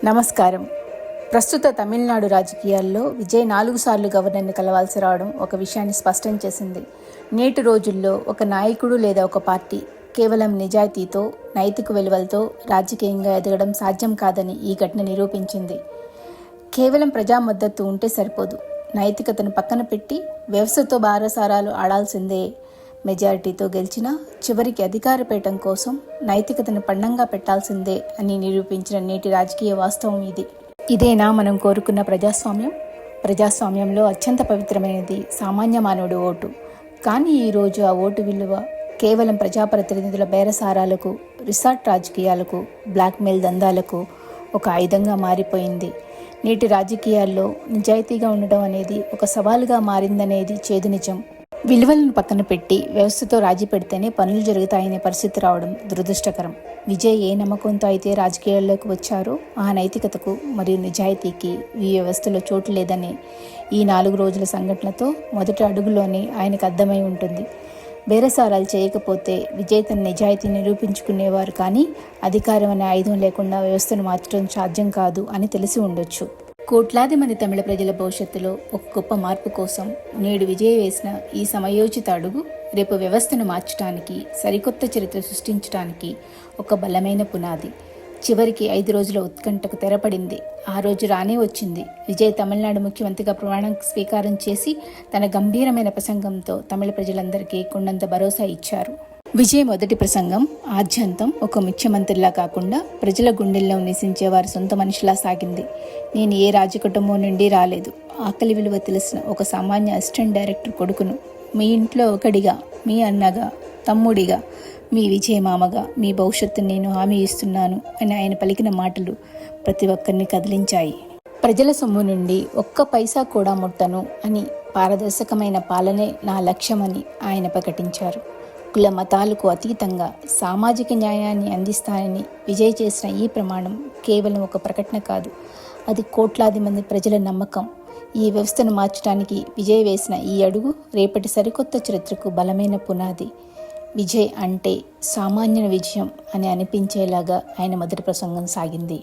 నమస్కారం. ప్రస్తుత తమిళనాడు రాజకీయాల్లో విజయ్ 4 సార్లు గవర్నర్ని కలవాల్సి రావడం ఒక విషయాన్ని స్పష్టం చేసింది. నేటి రోజుల్లో ఒక నాయకుడు లేదా ఒక పార్టీ కేవలం నిజాయితీతో, నైతిక విలువలతో రాజకీయంగా ఎదగడం సాధ్యం కాదని ఈ ఘటన నిరూపించింది. కేవలం ప్రజా మద్దతు ఉంటే సరిపోదు. నైతికతను పక్కన పెట్టి వ్యవస్థతో బారసారాలు ఆడాల్సిందే. మెజారిటీతో గెలిచినా చివరికి అధికార పీఠం కోసం నైతికతను పణంగా పెట్టాల్సిందే అని నిరూపించిన నేటి రాజకీయ వాస్తవం ఇది. ఇదేనా మనం కోరుకున్న ప్రజాస్వామ్యం? ప్రజాస్వామ్యంలో అత్యంత పవిత్రమైనది సామాన్య మానవుడి ఓటు. కానీ ఈరోజు ఆ ఓటు విలువ కేవలం ప్రజాప్రతినిధుల బేరసారాలకు, రిసార్ట్ రాజకీయాలకు, బ్లాక్మెయిల్ దందాలకు ఒక ఆయుధంగా మారిపోయింది. నేటి రాజకీయాల్లో నిజాయితీగా ఉండడం అనేది ఒక సవాలుగా మారిందనేది చేదు నిజం. విలువలను పక్కన పెట్టి వ్యవస్థతో రాజీ పెడితేనే పనులు జరుగుతాయనే పరిస్థితి రావడం దురదృష్టకరం. విజయ్ ఏ నమ్మకంతో అయితే రాజకీయాల్లోకి వచ్చారో ఆ నైతికతకు మరియు నిజాయితీకి ఈ వ్యవస్థలో చోటు లేదని ఈ 4 రోజుల సంఘటనతో మొదటి అడుగులోనే ఆయనకు అర్థమై ఉంటుంది. బేరసారాలు చేయకపోతే విజయ్ తన నిజాయితీని నిరూపించుకునేవారు, కానీ అధికారం అనే ఆయుధం లేకుండా వ్యవస్థను మార్చడం సాధ్యం కాదు అని తెలిసి ఉండొచ్చు. కోట్లాది మంది తమిళ ప్రజల భవిష్యత్తులో ఒక గొప్ప మార్పు కోసం నేడు విజయ్ వేసిన ఈ సమయోచిత అడుగు రేపు వ్యవస్థను మార్చడానికి, సరికొత్త చరిత్ర సృష్టించడానికి ఒక బలమైన పునాది. చివరికి 5 రోజుల ఉత్కంఠకు తెరపడింది. ఆ రోజు రానే వచ్చింది. విజయ్ తమిళనాడు ముఖ్యమంత్రిగా ప్రమాణ స్వీకారం చేసి తన గంభీరమైన ప్రసంగంతో తమిళ ప్రజలందరికీ కొండంత భరోసా ఇచ్చారు. విజయ్ మొదటి ప్రసంగం ఆద్యంతం ఒక ముఖ్యమంత్రిలా కాకుండా ప్రజల గుండెల్లో నివసించే వారి సొంత మనిషిలా సాగింది. నేను ఏ రాజకుటుంబం నుండి రాలేదు. ఆకలి విలువ తెలిసిన ఒక సామాన్య అసిస్టెంట్ డైరెక్టర్ కొడుకును. మీ ఇంట్లో ఒకడిగా, మీ అన్నగా, తమ్ముడిగా, మీ విజయ్ మామగా మీ భవిష్యత్తును నేను హామీ ఇస్తున్నాను అని ఆయన పలికిన మాటలు ప్రతి ఒక్కరిని కదిలించాయి. ప్రజల సొమ్ము నుండి ఒక్క పైసా కూడా ముట్టను అని, పారదర్శకమైన పాలనే నా లక్ష్యమని ఆయన ప్రకటించారు. కుల మతాలకు అతీతంగా సామాజిక న్యాయాన్ని అందిస్తానని విజయ్ చేసిన ఈ ప్రమాణం కేవలం ఒక ప్రకటన కాదు, అది కోట్లాది మంది ప్రజల నమ్మకం. ఈ వ్యవస్థను మార్చడానికి విజయ్ వేసిన ఈ అడుగు రేపటి సరికొత్త చరిత్రకు బలమైన పునాది. విజయ్ అంటే సామాన్యుల విజయం అని అనిపించేలాగా ఆయన మొదటి ప్రసంగం సాగింది.